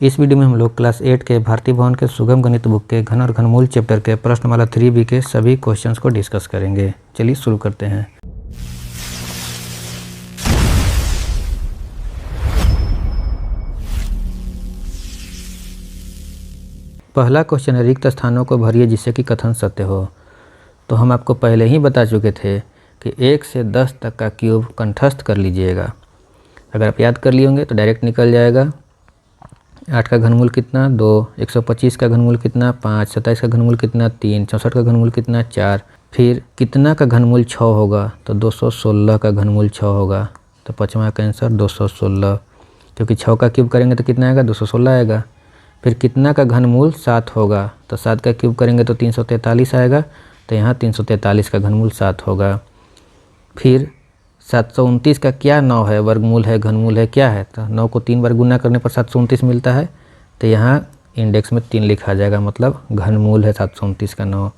इस वीडियो में हम लोग क्लास 8 के भारतीय भवन के सुगम गणित बुक के घन और घनमूल चैप्टर के प्रश्नमाला 3B के सभी क्वेश्चंस को डिस्कस करेंगे। चलिए शुरू करते हैं। पहला क्वेश्चन है, रिक्त स्थानों को भरिए जिससे कि कथन सत्य हो। तो हम आपको पहले ही बता चुके थे कि 1 से 10 तक का क्यूब कंठस्थ कर लीजिएगा। अगर आप याद कर लिए होंगे तो डायरेक्ट निकल जाएगा। 8 का घनमूल कितना 2, 125 का घनमूल कितना 5, 27 का घनमूल कितना 3, 64 का घनमूल कितना 4। फिर कितना का घनमूल 6 होगा तो 216 का घनमूल 6 होगा। तो पाँचवा का आंसर 216, क्योंकि 6 का क्यूब करेंगे तो कितना आएगा 216 आएगा। फिर कितना का घनमूल 7 होगा तो 7 का क्यूब करेंगे तो 343 आएगा। तो यहाँ 343 का घनमूल 7 होगा। फिर 729 का क्या 9 है, वर्गमूल है, घनमूल है, क्या है? तो 9 को 3 बार गुना करने पर 729 मिलता है। तो यहाँ इंडेक्स में 3 लिखा जाएगा, मतलब घनमूल है 729 का 9।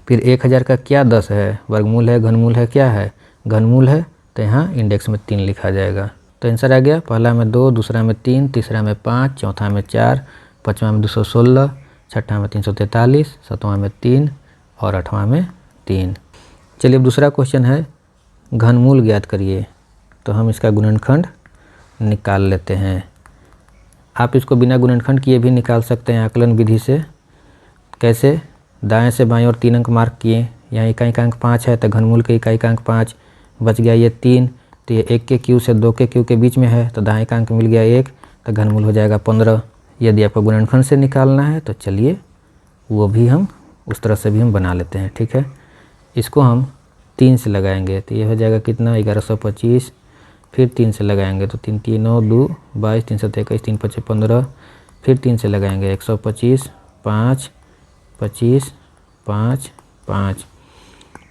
फिर 1000 का क्या 10 है, वर्गमूल है, घनमूल है, क्या है? घनमूल है। तो यहाँ इंडेक्स में 3 लिखा जाएगा। तो आंसर आ गया, पहला में 2, दूसरा में 3, तीसरा में 5, चौथा में 4, पाँचवा में 216, छठा में 343, सातवां में 3 और आठवां में 3। चलिए अब दूसरा क्वेश्चन है, घनमूल ज्ञात करिए। तो हम इसका गुणनखंड निकाल लेते हैं। आप इसको बिना गुणनखंड किए भी निकाल सकते हैं आकलन विधि से। कैसे? दाएं से बाएं और 3 अंक मार्क किए। यहाँ इकाई का अंक 5 है तो घनमूल के इकाई का अंक 5 बच गया, ये 3। तो ये 1 के क्यू से 2 के क्यू के बीच में है तो दाएं का अंक मिल गया 1, तो घनमूल हो जाएगा 15। यदि आपको गुणनखंड से निकालना है तो चलिए वो भी हम उस तरह से भी हम बना लेते हैं। ठीक है, इसको हम 3 से लगाएंगे तो ये हो जाएगा कितना 1125। फिर 3 से लगाएंगे तो 3 3 9 2 22, 3 7 21, 3 5 15। फिर 3 से लगाएंगे 125 5 25 5 5।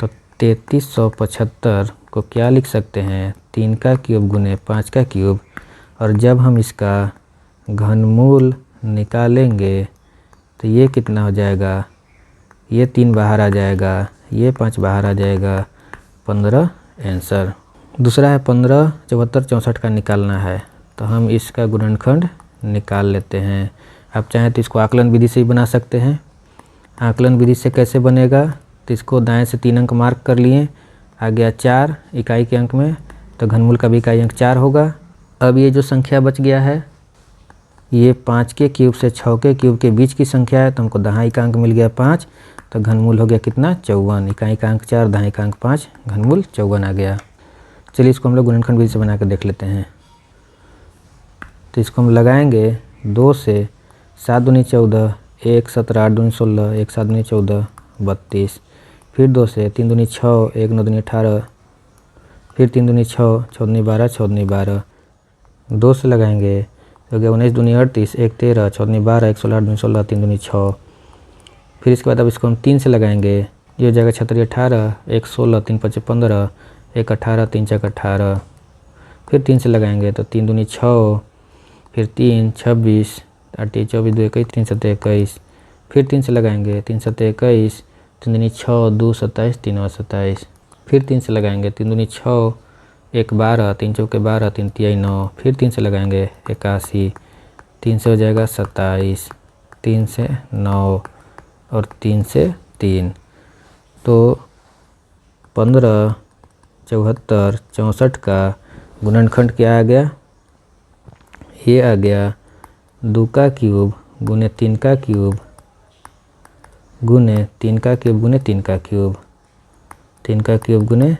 तो 3375 को क्या लिख सकते हैं, 3 का क्यूब गुने 5 का क्यूब। और जब हम इसका घनमूल निकालेंगे तो ये कितना हो जाएगा, ये 3 बाहर आ जाएगा, ये 5 बाहर आ जाएगा, 15 आंसर। दूसरा है 15, 74, 64 का निकालना है। तो हम इसका गुणनखंड निकाल लेते हैं। आप चाहें तो इसको आकलन विधि से ही बना सकते हैं। आकलन विधि से कैसे बनेगा, तो इसको दाएं से 3 अंक मार्क कर लिए, आ गया 4 इकाई के अंक में, तो घनमूल का भी इकाई अंक 4 होगा। अब ये जो संख्या बच गया है ये 5 के क्यूब से 6 के क्यूब के बीच की संख्या है, तो हमको दाहाई का अंक मिल गया 5, तो घनमूल हो गया कितना 54। इकाई का अंक 4, दाहाई का अंक 5, घनमूल 54 आ गया। चलिए इसको हम लोग गुणनखंड विधि से बना कर देख लेते हैं। तो इसको हम लगाएंगे 2 से 7 दूनी 14, 1 17, 8 दूनी 16, 1 7 दूनी 14, 32। फिर 2 से 3 दूनी 6, 1 9 दूनी 18, फिर 3 दूनी 6, 6 दूनी 12, 6 दूनी 12। 2 से लगाएंगे तो हो गया 19 दूनी 38, 1 13, 6 दूनी 12, 1 16, 8 दूनी 16, 3 दूनी 6। फिर इसके बाद अब इसको हम 3 से लगाएंगे, ये हो जाएगा 6 3 18, 1 16, 3 5 15, 1 18, 3 4 18। फिर 3 से लगाएंगे तो 3 दूनी 6, फिर 3 26, 8 24 2 21, 3 7 21। फिर 3 से लगाएंगे 3 7 21, 3 दूनी 6 2 27, 3 और 27। फिर 3 से लगाएंगे 3 दूनी 6, 1 12, 3 चौके 12, 3 तिहाई 9। फिर 3 से लगाएंगे 81, 3 से हो जाएगा 27, 3 से 9 और 3 से 3। तो 15, 74, 64 का गुणनखंड क्या आ गया, ये आ गया 2 का क्यूब गुने 3 का क्यूब गुने 3 का क्यूब गुने 3 का क्यूब, 3 का क्यूब गुने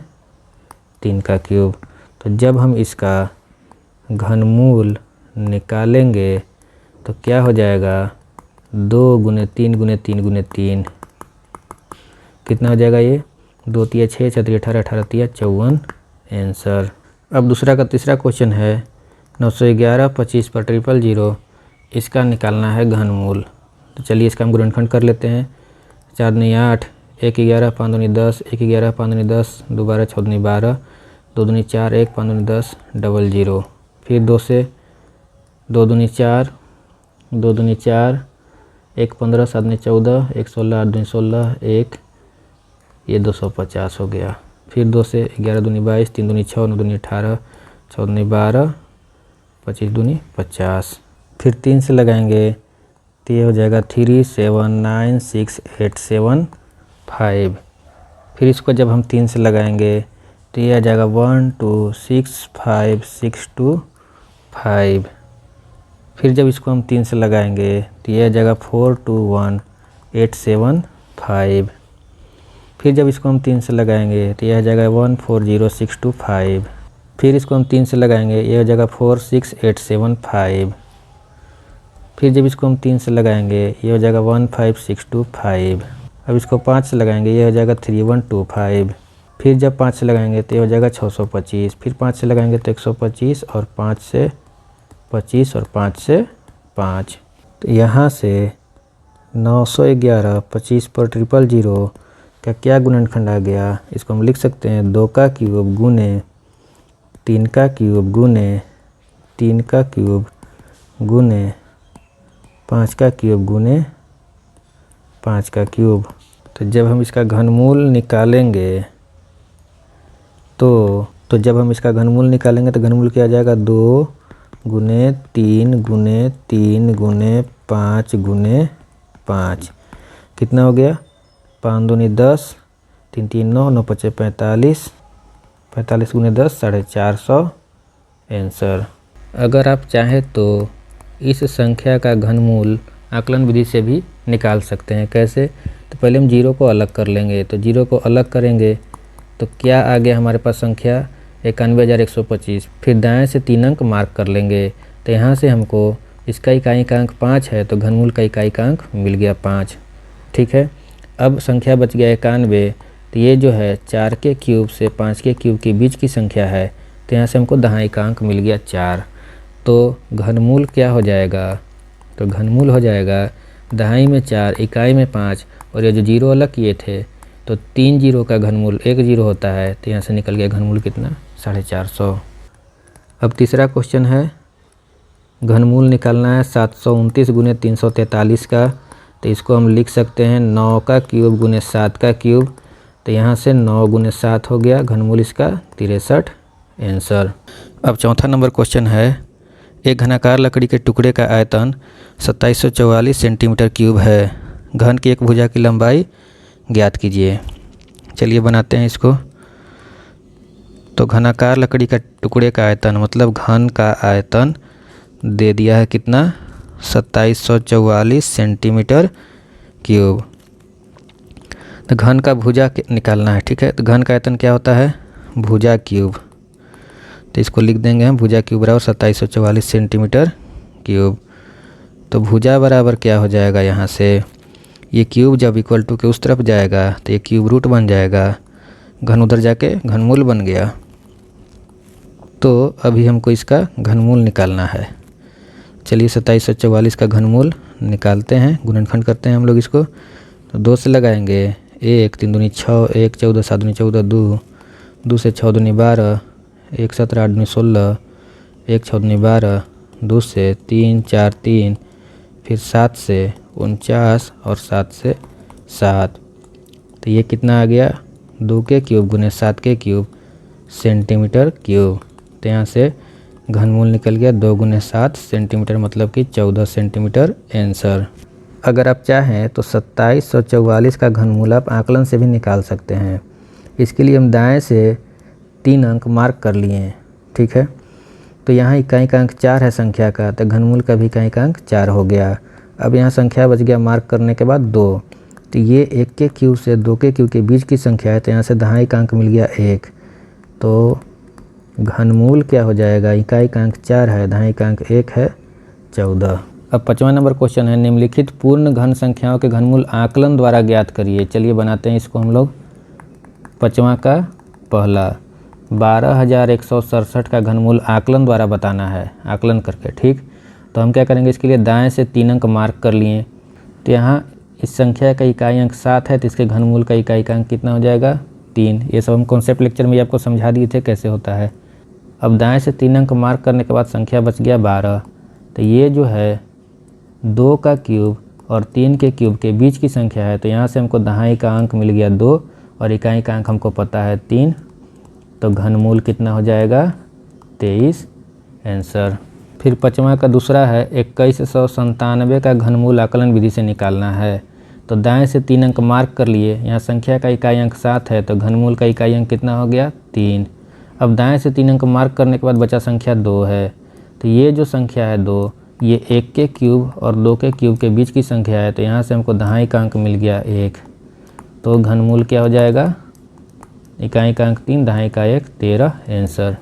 3 का क्यूब। तो जब हम इसका घनमूल निकालेंगे तो क्या हो जाएगा 2 गुने 3 गुने 3 गुने 3, कितना हो जाएगा ये 2 3 6, 6 3 18, 18 3 54 आंसर। अब दूसरा का तीसरा क्वेश्चन है, 911 25 पर 000, इसका निकालना है घनमूल। तो चलिए इसका हम गुणनखंड कर लेते हैं। 4 दूनी 8, 1 11, 5 दूनी 10, 1 11, 5 दूनी 10, 2 12, 6 दूनी 12, 2 दूनी 4, 1 5 दूनी 10, 00। फिर 2 से 2 दूनी 4, 2 दूनी 4, 1 15, 7 दूनी 14, 1 16, 8 दूनी 16, 1, ये 250 हो गया। फिर 2 से 11 दूनी 22, 3 दूनी 6, 9 दूनी 18, 6 दूनी 12, 25 दूनी 50, फिर 3 से लगाएंगे तो ये हो जाएगा 3796875। फिर इसको जब हम 3 से लगाएंगे तो ये आ जाएगा 1265625। फिर जब इसको हम 3 से लगाएंगे तो ये आ जाएगा 421875। फिर जब इसको हम 3 से लगाएंगे तो यह आ जाएगा 140625। फिर इसको हम 3 से लगाएंगे ये हो जाएगा 46875। फिर जब इसको हम 3 से लगाएंगे ये हो जाएगा 15625। अब इसको 5 से लगाएंगे ये हो जाएगा 3125। फिर जब 5 से लगाएंगे तो ये हो जाएगा 625। फिर 5 से लगाएंगे तो 125 और 5 से 25 और 5 से 5। तो यहाँ से 911 25 पर 000 का क्या गुणनखंड आ गया, इसको हम लिख सकते हैं 2 का क्यूब गुने 3 का क्यूब गुने 3 का क्यूब गुने 5 का क्यूब गुने 5 का क्यूब। तो जब हम इसका घनमूल निकालेंगे तो जब हम इसका घनमूल निकालेंगे तो घनमूल क्या आ जाएगा 2 गुने 3 गुने 3 गुने 5 गुने 5। कितना हो गया 5 दूनी 10, 3 3 9, 9 5 45, 45 गुने 10 450 आंसर। अगर आप चाहें तो इस संख्या का घनमूल आकलन विधि से भी निकाल सकते हैं। कैसे? तो पहले हम 0 को अलग कर लेंगे। तो 0 को अलग करेंगे तो क्या आ गया हमारे पास संख्या 91,125। फिर दाएं से 3 अंक मार्क कर लेंगे तो यहाँ से हमको इसका इकाई-अंक 5 है तो घनमूल का इकाई-अंक मिल गया 5। ठीक है, अब संख्या बच गया 91। तो ये जो है 4 के क्यूब से 5 के क्यूब के बीच की संख्या है तो यहाँ से हमको दाहां इकाई-अंक मिल गया 4। तो घनमूल क्या हो जाएगा? तो घनमूल हो जाएगा दहाई में 4 इकाई में 5 और ये जो 0 अलग किए थे तो 3 0 का घनमूल 1 0 होता है तो यहाँ से निकल गया घनमूल कितना 450। अब तीसरा क्वेश्चन है, घनमूल निकालना है 729 गुने 343 का। तो इसको हम लिख सकते हैं 9 का क्यूब गुने 7 का क्यूब। तो यहाँ से 9 गुने 7 हो गया, घनमूल इसका 63 आंसर। अब चौथा नंबर क्वेश्चन है, एक घनाकार लकड़ी के टुकड़े का आयतन 2744 सेंटीमीटर क्यूब है। घन की एक भुजा की लंबाई ज्ञात कीजिए। चलिए बनाते हैं इसको। तो घनाकार लकड़ी का टुकड़े का आयतन मतलब घन का आयतन दे दिया है कितना 2744 सेंटीमीटर क्यूब। तो घन का भुजा निकालना है। ठीक है, तो घन का आयतन क्या होता है भुजा क्यूब। तो इसको लिख देंगे हम भुजा क्यूब बराबर 2744 सेंटीमीटर क्यूब। तो भुजा बराबर क्या हो जाएगा, यहाँ से ये क्यूब जब इक्वल टू के उस तरफ जाएगा तो ये क्यूब रूट बन जाएगा, घन उधर जाके घनमूल बन गया। तो अभी हमको इसका घनमूल निकालना है। चलिए 2744 का घनमूल निकालते हैं, गुणनखंड करते हैं हम लोग इसको। तो 2 से लगाएंगे 1 3 दूनी 6, 1 14 7 दूनी 14, 2 से 6 दूनी 12, 1 17 8 दूनी 16, 1 6 दूनी 12, 2 से 3 4 3, फिर 7 से 49 और 7 से 7। तो ये कितना आ गया 2 के क्यूब गुने 7 के क्यूब सेंटीमीटर क्यूब। तो यहाँ से घनमूल निकल गया 2 गुने 7 सेंटीमीटर मतलब कि 14 सेंटीमीटर आंसर। अगर आप चाहें तो 2744 का घनमूल आप आकलन से भी निकाल सकते हैं। इसके लिए हम दाएं से 3 अंक मार्क कर लिए हैं। ठीक है, तो यहाँ इकाई का अंक 4 है संख्या का, तो घनमूल का भी इकाई का अंक 4 हो गया। अब यहाँ संख्या बच गया मार्क करने के बाद 2। तो ये 1 के क्यूब से 2 के क्यूब के बीच की संख्या है तो यहाँ से दहाई का अंक मिल गया 1। तो घनमूल क्या हो जाएगा, इकाई का अंक 4 है, दहाई का अंक 1 है 14। अब 5वां नंबर क्वेश्चन है, निम्नलिखित पूर्ण घन संख्याओं के घनमूल आकलन द्वारा ज्ञात करिए। चलिए बनाते हैं इसको हम लोग। 5वां का पहला 12,167 का घनमूल आकलन द्वारा बताना है, आकलन करके। ठीक, तो हम क्या करेंगे, इसके लिए दाएं से 3 अंक मार्क कर लिए। तो यहाँ इस संख्या का इकाई अंक 7 है तो इसके घनमूल का इकाई का अंक कितना हो जाएगा 3। ये सब हम कॉन्सेप्ट लेक्चर में आपको समझा दिए थे कैसे होता है। अब दाएं से 3 अंक मार्क करने के बाद संख्या बच गया 12। तो ये जो है 2 का क्यूब और 3 के क्यूब के बीच की संख्या है तो यहाँ से हमको दहाई का अंक मिल गया 2 और इकाई का अंक हमको पता है 3। तो घनमूल कितना हो जाएगा 23 आंसर। फिर 5वां का दूसरा है 2197 का घनमूल आकलन विधि से निकालना है। तो दाएं से 3 अंक मार्क कर लिए, यहाँ संख्या का इकाई अंक 7 है तो घनमूल का इकाई अंक कितना हो गया 3। अब दाएं से 3 अंक मार्क करने के बाद बचा संख्या 2 है। तो ये जो संख्या है 2, ये 1 के क्यूब और 2 के क्यूब के बीच की संख्या है, तो यहाँ से हमको दहाई का अंक मिल गया 1। तो घनमूल क्या हो जाएगा, इकाई का अंक 3, दहाई का 1, 13 आंसर।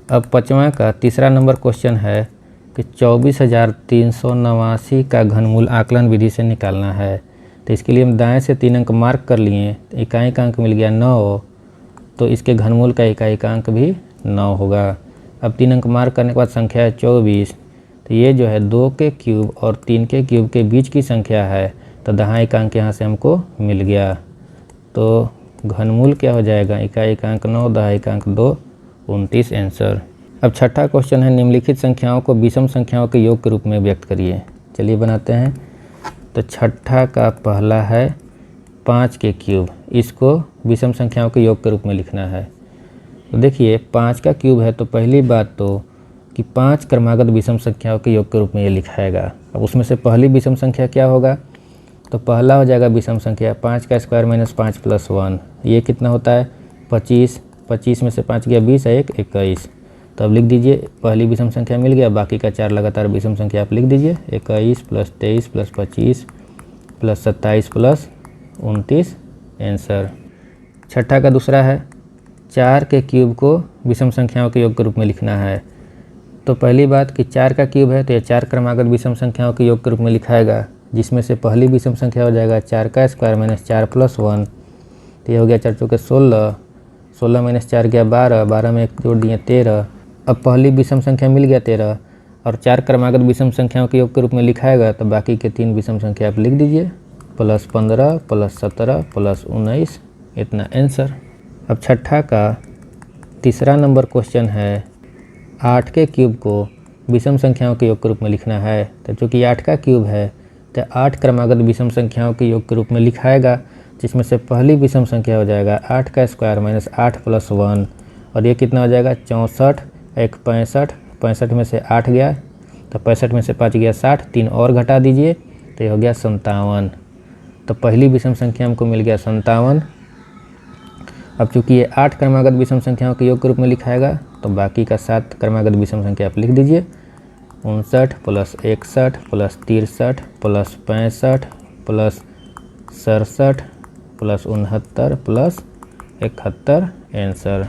अब 5वां का तीसरा नंबर क्वेश्चन है कि 24,389 का घनमूल आकलन विधि से निकालना है। तो इसके लिए हम दाएं से 3 अंक मार्क कर लिए, इकाई का अंक मिल गया 9, तो इसके घनमूल का इकाई का अंक भी 9 होगा। अब 3 अंक मार्क करने के बाद संख्या है 24, तो ये जो है 2 के क्यूब और 3 के क्यूब के बीच की संख्या है, तो दहाई का अंक यहाँ से हमको मिल गया। तो घनमूल क्या हो जाएगा, इकाई का अंक 9, दहाई का अंक 2, 29 आंसर। अब छठा क्वेश्चन है निम्नलिखित संख्याओं को विषम संख्याओं के योग के रूप में व्यक्त करिए। चलिए बनाते हैं। तो छठा का पहला है 5 के क्यूब, इसको विषम संख्याओं के योग के रूप में लिखना है। तो देखिए 5 का क्यूब है, तो पहली बात तो कि 5 क्रमागत विषम संख्याओं के योग के रूप में ये लिखाएगा। अब उसमें से पहली विषम संख्या क्या होगा, तो पहला हो जाएगा विषम संख्या 5 का स्क्वायर माइनस 5 प्लस 1, ये कितना होता है 25। 25 में से 5 गया 20 है 1, 21। तो अब लिख दीजिए पहली विषम संख्या मिल गया, बाकी का 4 लगातार विषम संख्या आप लिख दीजिए, 21 plus 23 plus 25 plus 27 plus 29 answer. छठा का दूसरा है 4 के क्यूब को विषम संख्याओं के योग के रूप में लिखना है। तो पहली बात कि 4 का क्यूब है तो यह 4 क्रमागत विषम संख्याओं के योग के रूप में लिखाएगा, जिसमें से पहली विषम संख्या हो जाएगा 4 का स्क्वायर माइनस 4 प्लस 1, तो ये हो गया 4 चौके 16, 16 माइनस 4 गया 12, 12 में 1 जोड़ दिए 13। अब पहली विषम संख्या मिल गया 13 और 4 क्रमागत विषम संख्याओं के योग के रूप में लिखाएगा, तो बाकी के 3 विषम संख्या आप लिख दीजिए, प्लस 15 प्लस 17 प्लस 19, इतना आंसर। अब छठा का तीसरा नंबर क्वेश्चन है 8 के क्यूब को विषम संख्याओं के योग के रूप में लिखना है। तो चूँकि 8 का क्यूब है तो 8 क्रमागत विषम संख्याओं के योग के रूप में लिखाएगा, जिसमें से पहली विषम संख्या हो जाएगा 8 का स्क्वायर माइनस 8 प्लस 1, और ये कितना हो जाएगा 64, 1 65, 65 में से 8 गया तो 65 में से 5 गया 60, 3 और घटा दीजिए तो ये हो गया 57। तो पहली विषम संख्या हमको मिल गया 57। अब चूँकि ये 8 क्रमागत विषम संख्याओं के योग के रूप में लिखाएगा, तो बाकी का 7 क्रमागत विषम संख्या आप लिख दीजिए, 59 plus 61 plus 63 plus 65 plus 67 plus 69 plus 71 answer.